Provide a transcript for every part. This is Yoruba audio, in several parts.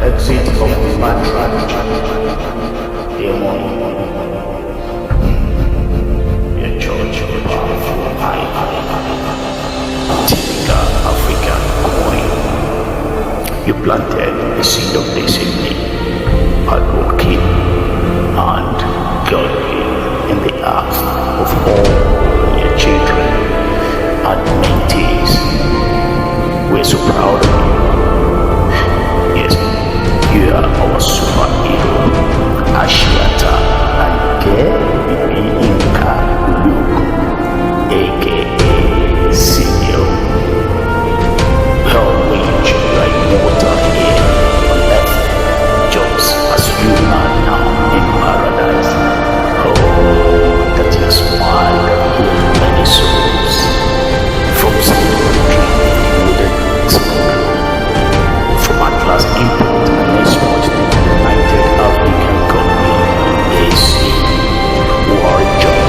exit of the matrix. Your church, powerful, high, typical African coin. You planted the seed of discipline, hardworking, and godly in the hearts of all your children and mentees. We're so proud of you. Yes, you are our superhero, Ashiata and Inka Luke, aka Senior. Hell wage like water here on earth, just as you are now in paradise. Oh, that your smile healed many souls from slavery, wooden smoke, from Atlas Import and Export, United African Company, AC, who are in joy.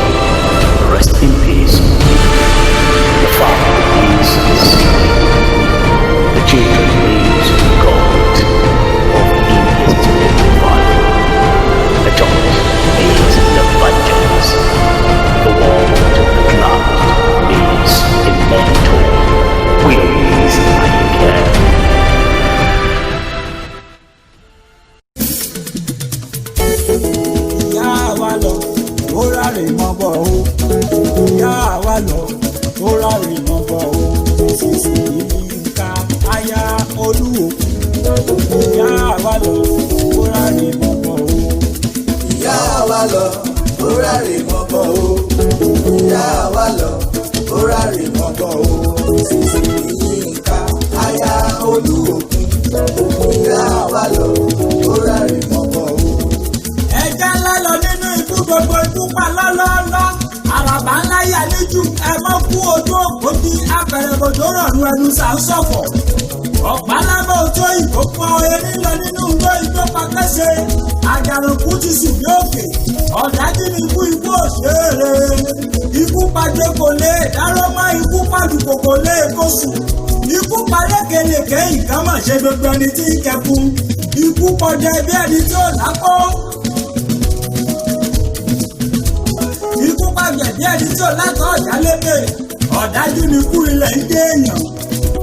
Rest in peace. The family is sleeping. The children lives in God of inestimable value. The church is the vengeance. The world at last is a mentor. Where is I care? Ìyá wa lọ, ó ráre mọ́ bọ̀ o. Ìyá wa lọ, ó ráre mọ́ bọ̀ o. Sísì Yínká aya Olúòkun. Ìyá wa lọ, ó ráre mọ́ bọ̀ o. Ìyá wa lọ, ó ráre mọ́ bọ̀ o. Ìyá wa lọ, ó ráre mọ́ bọ̀ o. Sísì Yínká aya Olúòkun. Ìyá wa lọ, ó ráre mọ́ bọ̀ o. Ẹja ńlá lọ nínú ikú, gbogbo ikú pa lọ́lọ́lọ́. Àràbà ńlá yà níjù, ẹ mọ́ kú ojú òpó bí apẹ̀rẹ̀bọ̀dọ̀ rọ̀rùn ẹnu sàǹsọ̀fọ̀. Ọ̀pá lábọ̀ òjò ìbò pọ̀ erí lọ nínú igbó igbó pàkẹ́sẹ̀. Àjànàkú ti sùn ní òkè, ọ̀dájú ni ikú òṣèré. Ikú pàjẹ́ kò lè dárọ́ mọ́, ikú pàdùkò kò lè kó sùn. Ikú palékelèké ìkámọ̀ ṣe gbogbo ẹni tí ń kẹkun. Ikú pọ̀jẹ́ bí ẹni tí ò lápò. Ikú pàjẹ́ bí ẹni tí ò látọ̀ ọ̀dá lébè. Ọ̀dájú ni ikú ilẹ̀ ń dé èèyàn.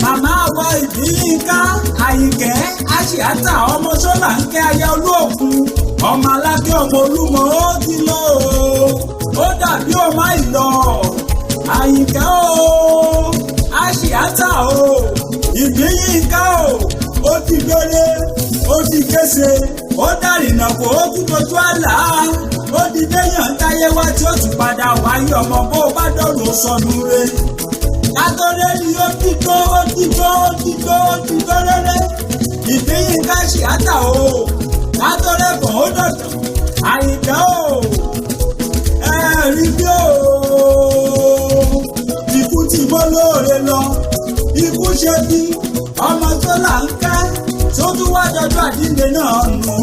Màmá wa ìbí Yínká Àyìnkẹ́ Àṣìátà ọmọ sọ́là ń kẹ́ aya Olúòkun. Ọmọ alákẹ́ ọmọ Olúmọ ó ti lọ o. Ó dàbí ọmọ ìlọ. Àyìnkẹ́ o, Àṣìátà o, ìbí Yínká o. Ó ti gbére, ó ti kése, ó dàrínà kó ó tún dojú àlá. Ó di déyàn táyé wá tí ó tún padà wáyé ọmọ bó bá dọ̀rọ̀ sọnù re. Látọ̀rẹ́ ni ó ti tó rẹ́rẹ́. Ìbí Yínká Àṣìátà o. Látọ̀rẹ́ bọ̀ ó dọ̀tọ̀. Àyìnkẹ́ o. Ẹ̀rí bí o. Ikú ti bọ́ lóore lọ. Ikú ṣe bí ọmọ tó là ń kẹ́. Tó tún wá dọjọ́ àdínde náà nù.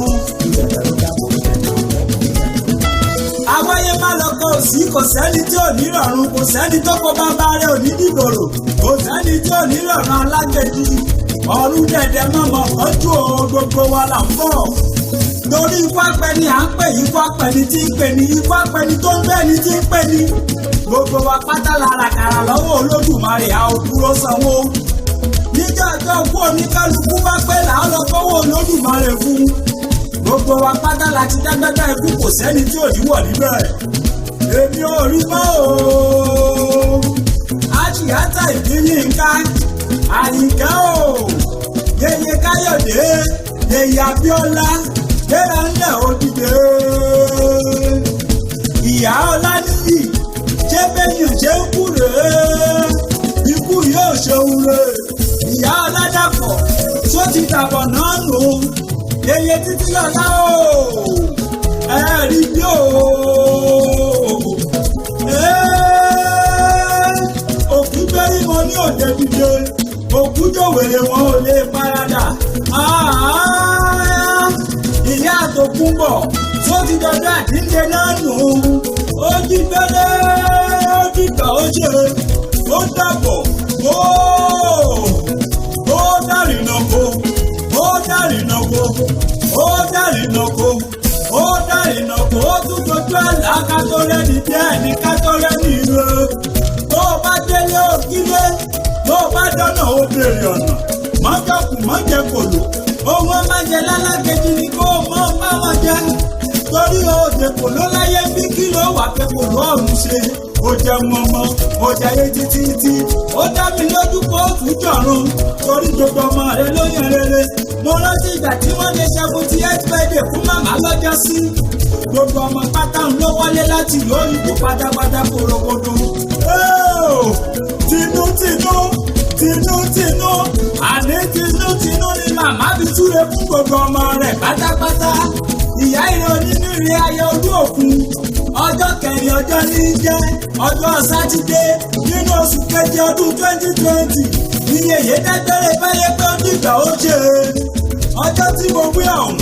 Àwáyé má lọ kọ òsì, kò sẹ́ni tí ò ní rọ̀rùn, kò sẹ́ni tó kó bàbá rẹ̀ ò ní dìbòrò, kò sẹ́ni tí ò ní rọ̀rùn alágbèjì. Ọ̀run dẹ̀dẹ̀ mọ̀mọ́ kọjú o, gbogbo wa là ń bọ̀. Torí ikú apẹni à ń pè, ikú apẹni tí ń pè ní, ikú apẹni tó ń bẹ́ni tí ń pè ní. Gbogbo wa pátá lárakàrà lọ́wọ́ Olódùmarè a ò dúró sanwó. Níjọ́ ọjọ́ kú oníkálukú bá pẹ́ là á lọ kọ́wọ́ Olódùmarè fún. Gbogbo wa pátá láti dágbádá ikú, kò sẹ́ni tí ò ní wọ̀ níbẹ̀. Èmi ò rí mọ́ o. Àṣìátà ìbí Yínká Àyìnkẹ́ o. Yèyé Káyọ̀dé, Yèyé Abíọ́lá, gbéra ńlẹ̀ òdìdé. Ìyá Ọláníyì, ṣé bẹ́yìn ṣe ń kú rèé? Ikú yóò ṣeun re. Ìyá Ọládàpọ̀, tó ti dàbọ̀ náà nù. Yèyé Títílọlá o. Ẹ̀rí bí o. Òkú bẹ́rí wọn ní òde dìde. Òkú jòwèrè wọn ò lè paradà. Ìyá Àtòkúnbọ̀, tó ti dọjọ́ àdínde náà nù. Ó jí gbẹ́rẹ́, ó dìgbà ó ṣe, ó dàbọ̀, ó dàrínà kó, ó dàrínà. dárìnà kó ó dárìnà kó ó dárìnà kó ó tún dojú àlá kátó rẹ́ni díẹ̀ ní kátó rẹ́ni ire tó o bá délé òkílé tó o bá dọ́nà ó béèrè ọ̀nà mọ́jọ́kù mọ́jẹ kòló ohun ọmọ jẹ lálákejì ni kó o mọ́ bá wọn jẹ torí òde kòló láyé bí kí ló wà pé kòló ọ̀hún ṣe ó jẹ mọmọ ó jayé títí ó dá mi lójú pé ó tún jọ̀run torí gbogbo ọmọ rẹ ló yàn rere mo rántí ìgbà tí wọ́n lè 78th birthday fún màmá lọ́jọ́ sí gbogbo ọmọ pátá ń ló wọlé láti ìlú òyìnbó pátápátá korogodo tinú àní tinú ni màmá fi súre fún gbogbo ọmọ rẹ̀ pátápátá ìyá ìrọ̀ nínú ìrìn ayé olú òkun ọjọ́ kẹrin ọjọ́ ní jẹ́ ọjọ́ sátidé nínú oṣù keje ọdún 2020 iye èyí dágbére báyé pé ó dìgbà ó ṣe ọjọ́ tí mo wí ọ̀hún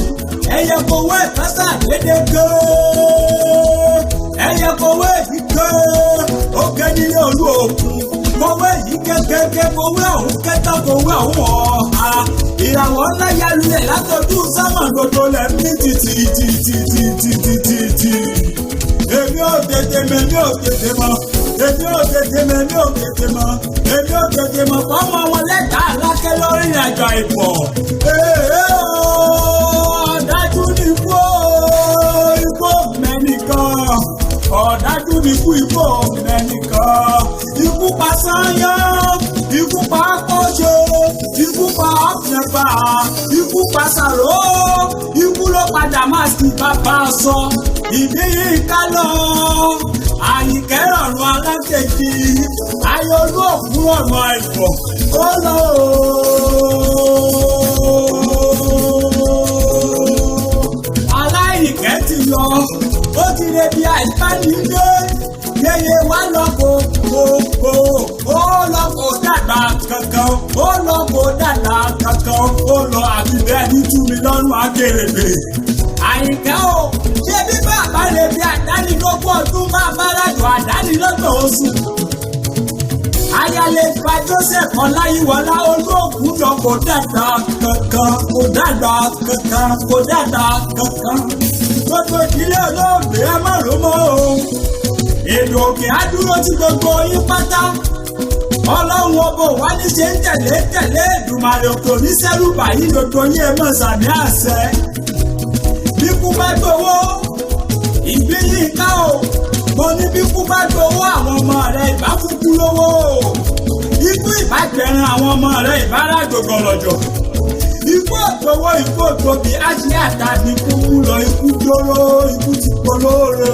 ẹyẹ kowó ẹ̀fẹ́sà dédé gé ẹyẹ kowó èyí gé ó gé nílé olú òkun kowó èyí kékeré kowó ọ̀hún kẹta kowó ọ̀hún ọ̀ha ìràwọ̀ ńlá yalulẹ̀ látọ̀dún sámà gbogbo lẹ̀ ní títí èmi ò tètè mọ̀ èmi ò tètè mọ̀ èmi ò tètè mọ̀ èmi ò tètè mọ̀ èmi ò tètè mọ̀ fọmọ wọn lẹ́ka alákẹ́ lórí ìrìnàjò àìpọ̀ ọ̀dájú ní ikú mẹ́nìkan ọ̀dájú ní ikú mẹ́nìkan ikú pa sányán ikú pa kọ́ṣe ikú pa ọ̀pẹ̀pà ikú pa sàró ikú ló padà máa sì bàbá sọ ìdí yìí ká lọ àyìnkẹ́ ọ̀run alákejì ayé olú òkú ọ̀nà àìpọ̀ ó lọ aláìkẹ́ ti lọ ó ti lè bí àìsánilé yeye wá lọ kó ó lọ kó dàgbà kankan ó lọ kó dàgbà kankan ó lọ àbí bẹ́ẹ̀ ní 2 mílíọ̀nù akérègbè àyìnkẹ́ o ṣé bí bàbá lè fi àdánilógún ọdún máa bá rájò àdánilọ́gbọ̀n oṣù ayálé gba Joseph Ọláyíwọlá olóògùn lọ kó dàgbà kankan kó dàgbà kankan kó dàgbà kankan gbogbo ìdílé olóògbé ẹ má ló mọ́ o èdè òkè á dúró tí gbogbo yín pátá ọlọ́run ọbọ wa ní ṣe ń tẹ̀lé Èdùmàrè kò ní sẹ́rù báyìí gbogbo yín ẹ mọ̀ sàmì àṣẹ bí kú bá gbowó ìgbín yìí ká o mo ní bí kú bá gbowó àwọn ọmọ rẹ ìbá kúkú lówó ikú ìbàjẹ́rin àwọn ọmọ rẹ ìbára gbogbo ikú ògbówó ikú ògbóbi ájí àtàdé ikú lọ ikú dóró ikú ti polóore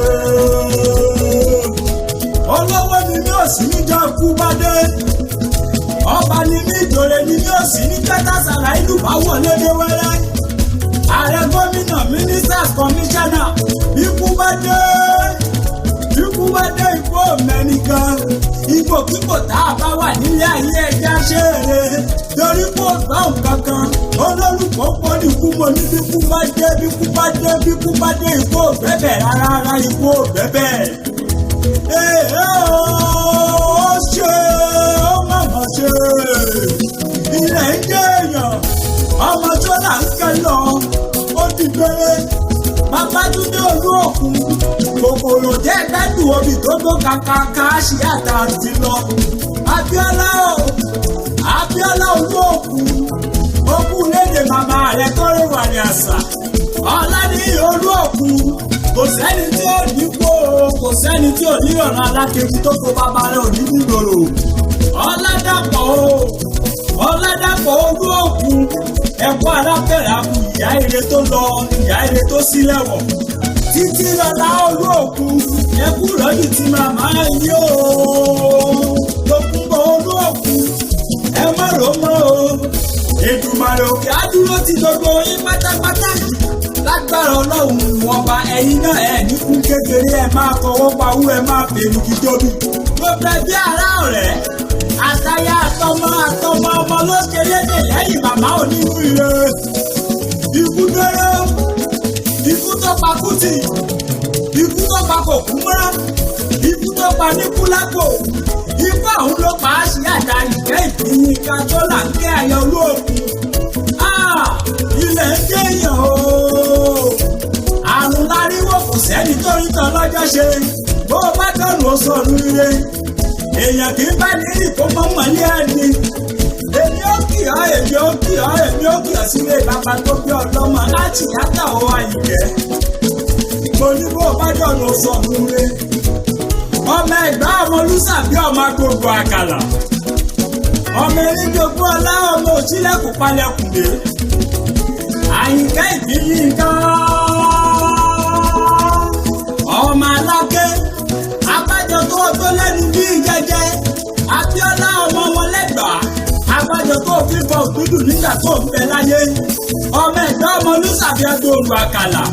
olówó ni mí ò sí níjọ́ ikú bá dé ọba ni mí ìjòyè ni mí ò sí ní kẹtàsàlà ìlú bá wọlé dé wẹ́rẹ́ ààrẹ gómìnà ministers commissioner ikú bá dé ikú mẹ́nìkan ipòkípò tá a bá wà nílé ayé ẹja ṣe é torí kò gbọ́n kankan olólùkọ́ pọ̀ ní ikú mo ní bíkú bá dé ikú ò bẹ́bẹ̀ rárá ikú ò bẹ́bẹ̀. Ó ṣe ó mọ̀mọ́ ṣe ilẹ̀ ń jẹ́ èèyàn ọmọ tó là ń kẹ́ lọ ó ti gbére Babátúndé olú òkun kòkòrò jẹ́ gbẹ́dùn omi tó tó kàkàkà ṣì àtàtì lọ Abíọ́lá olú òkun okú lédè màmá rẹ̀ tó rẹwà ní àṣà Ọláníyì olú òkun kò sẹ́ni tí ò ní kó kò sẹ́ni tí ò ní ọ̀nà alákejì tó kó bàbá rẹ̀ ò ní nígboro Ọládàpọ̀ olú òkun ẹ̀kọ́ arábẹ̀rẹ̀ àbù ìyá ire tó lọ ìyá ire tó sílẹ̀ wọ̀ títí lọ́lá olú òkun ẹkú lọ́yìn tí màmá yí o lókùnbọ̀ olú òkun ẹ má rò mọ́ o Èdùmàrè òkè á dúró ti gbogbo yín pátápátá lágbára ọlọ́run ọba ẹ̀yin náà ẹ̀ ní kú kékeré ẹ̀ máa fọwọ́ pawú ẹ̀ máa fèrè kí tóbi gbogbo ẹbí ará ọ̀rẹ́ àtàyà àtọmọ ọmọ ló ṣe lédè lẹ́yìn màmá onírúurú ikú dóró ikú tó pa Kútì ikú tó pa Kòkúmọ́ ikú tó pa Níkúlápò ikú àwọn ló pa á sí àdá ìgbẹ́ ìpínlẹ̀ ká tó là ń kẹ́ àyà olóògùn ilẹ̀ tán lọ́jọ́ ṣe bó o bá dọ̀nù ó sọ̀rọ̀ ire èèyàn kì í bá nílì kó mọ́ mọ́lẹ́ ẹni èmi ó kì ọ́ èmi ó kì ọ́ èmi ó kì ọ́ sílé bàbá tó bí ọlọ́mọ láti yàtọ̀ ọ àyìnkẹ́ mo ní bó o bá dọ̀nù ó sọ̀rọ̀ ire ọmọ ẹ̀gbá ọmọ olùsàbí ọmọ gbogbo àkàlà ọmọ eréjogún ọlá ọmọ òtílẹ̀kùn palẹ̀kùn dé àyìnkẹ́ ìbílí nǹkan ọmọ aláké abájọ tó lẹ́nu bí jẹjẹ Abíọ́lá ọmọ wọn lẹ́gbàá abájọ tó fífọ òdúdú nígbà tó ń bẹ láyé ọmọ ẹ̀gbá ọmọ olùsàbí ẹgbẹ́ àkàlà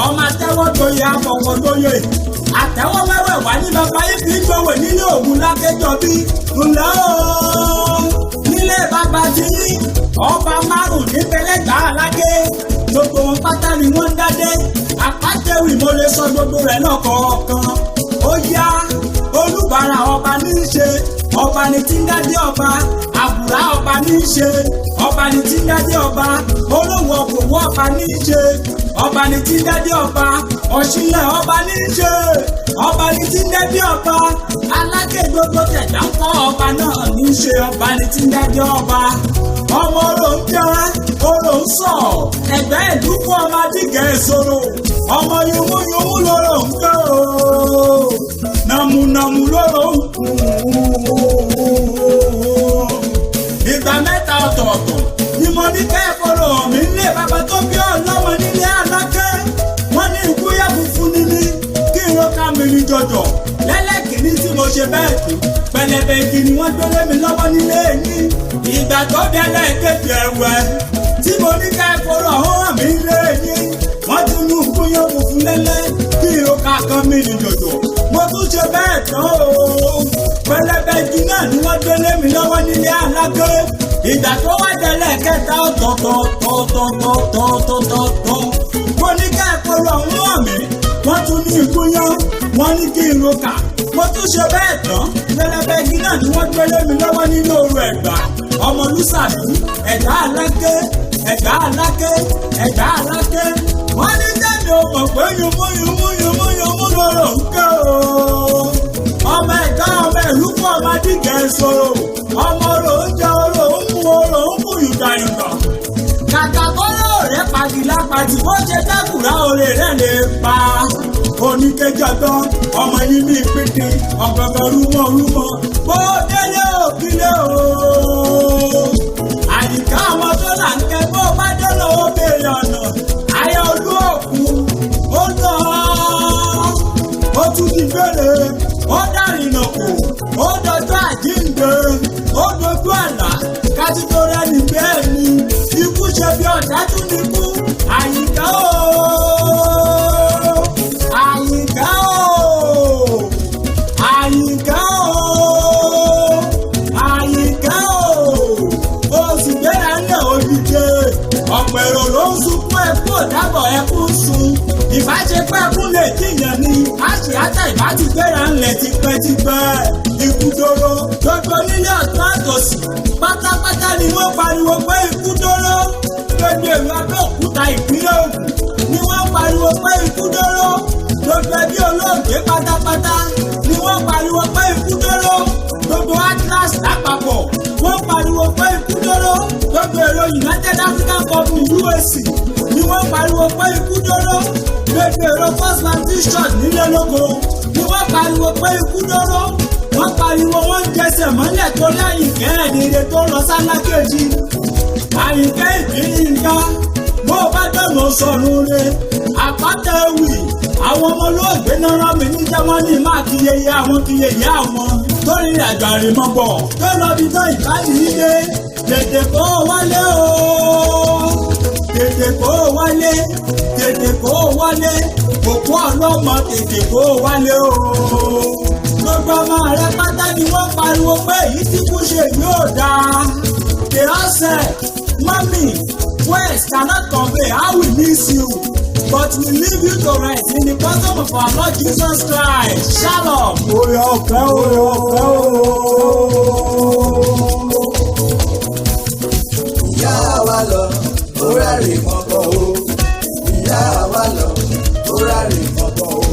ọmọ àtẹwọ́ tó yẹ afọwọ́ tó yẹ àtẹwọ́ wẹ́wẹ́ wá ní bàbá yìí fi ń gbowó nílé ògùn lákẹjọ bí ńlẹ́ ooo nílé bàbá ti ní ọba márùn nípẹlẹgbà alágé gbogbo wọn pátá ni wọ́n ń dádé àpátẹwì mo lè sọ gbogbo rẹ̀ náà kọ̀ọ̀kan ó yá olùbárà ọba ní í ṣe ọba ní tí ń dádé ọba àbúrá ọba ní í ṣe ọba ní tí ń dádé ọba olówó ọkọ̀wọ́ ọba ní í ṣe ọba ní tí ń dádé ọba ọ̀ṣìnlẹ̀ ọba ní í ṣe ọba ní tí ń dádé ọba aláké gbogbo tẹ̀dá ń kọ́ ọba náà ní í ṣe ọba ní tí ń dádé ọba ọmọ orò ń jẹ́ orò ń sọ̀ ẹ̀gbẹ́ ìlú fún ọmọ adìgẹ́ ìṣòro ọmọ yòmúyòmú lóró ń gbé ooo nàmúnàmú lóró ń kú ìgbà mẹ́ta ọ̀tọ̀ọ̀tọ̀ ni mo ní kẹ́kọ̀ọ́ mi nílé bàbá tó bí ọlọ́mọ nílé aláké wọ́n ní ikú yẹ funfun níní kí n ro ká mi ní jọjọ lẹ́lẹ́kìnní tí mo ṣe bẹ́ẹ̀ tó pẹlẹbẹ igi ni wọ́n gbélé mi lọ́wọ́ nílé yín ìgbà tó dẹ́lẹ̀ kéde ẹ̀wẹ̀ tí mo ní kẹ́kọ̀ọ́ hàn mí lé yín wọ́n ti mú ikú yẹ funfun lẹ́lẹ́ kí n ro ká kan mi ní jọjọ mo tún ṣe bẹ́ẹ̀ tán o pẹlẹbẹ igi náà ni wọ́n gbélé mi lọ́wọ́ nílé aláké ìgbà tó wá délẹ̀ kẹta ọ̀tọ̀ọ̀tọ̀ mo ní kẹ́kọ̀ọ́ hàn mí wọ́n tún ní ikú yán wọ́n ní kí n roka mo tún ṣe bẹ́ẹ̀ tán pẹlẹbẹ igi náà ni wọ́n gbélé mi lọ́wọ́ nínú òru ẹ̀gbá ọmọ olùsàbí ẹ̀gbá aláké ẹ̀gbá aláké ẹ̀gbá aláké wọ́n ní tẹ́mi ò mọ̀ pé yùmúyùmú lọ́rọ̀ ń kẹ́ o ọmọ ẹ̀gbá ọmọ ìlú fún ọmọ adìgẹ́ ìṣòro ọmọ orò ń jẹ orò ń mú yùgàyùgà kàkà kọ́lọ́ rẹ̀ pàdìlápàdì bó ṣe dákùrá òrè rẹ̀ lè pa oníkejọgbọ́n ọmọ yìí ní pínpín ọ̀gbọ̀gbọ̀ rúmọ̀ bó délé òkìlẹ̀ o àyíká ọmọ tó là ń kẹ́ bó bá délé ó béèrè ọ̀nà ayé olú òkú ó lọ ó tún ti gbére ó dárìnà kù ó dọjọ́ àjíǹde ó dojú àlá kátìtò rẹ̀ ní bẹ́ẹ̀ ni ikú ṣe bí ọ̀dájú ní kú àyíká o àyíká o àyíká o àyíká o oṣù gbéra ńlẹ̀ òdìje ọ̀pọ̀ èrò ló ń sunkún ẹkú òdàbọ̀ ẹkú sun ìbáṣepọ̀ ẹkún lè jìyàn ni àṣì àtà ìbátí gbéra ńlẹ̀ tipẹ́tipẹ́ ikú dóró gbogbo nílé ọ̀tún àtòsí pátápátá ni wọ́n pariwo pé ikú dóró gbogbo èrò Abẹ́òkúta ìpínlẹ̀ Ògùn ni wọ́n pariwo pé ikú dóró gbogbo ẹbí olóògbé pátápátá ni wọ́n pariwo pé ikú dóró gbogbo Atlas lápapọ̀ wọ́n pariwo pé ikú dóró gbogbo èrò United African Congress UAC ni wọ́n pariwo pé ikú dóró gbogbo èrò First Baptist Church nílé lóko ni wọ́n pariwo pé ikú dóró wọ́n pariwo wọ́n ń jẹsẹ̀ mọ́lẹ̀ tó láyìnkẹ́ ẹ̀dínlẹ̀ tó lọ sálákejì àyìnkẹ́ ìbílí nǹkan bó bá dọ̀nà sọ̀rùn rẹ̀ àpáta ewì àwọn ọmọ olóògbé náà rán mi níjẹ́ wọ́n ní máa kíyeye àwọn tó rí àgbàrí mọ́ bọ̀ tó lọ bí tán ìbáyìí dé tètè kó wálé o tètè kó wálé tètè kó wálé òkú ọlọ́mọ tètè kó wálé o gbogbo ọmọ rẹ pátá ni wọ́n pariwo pé èyí tí kú ṣe yóò dáa they all said mami words cannot convey how we miss you but we leave you to rest in the bosom of our Lord Jesus Christ shalom. oore ọ̀fẹ́ o. ìyá wa lọ ó rárẹ̀ mọ́kàn o ìyá wa lọ ó rárẹ̀ mọ́kàn o.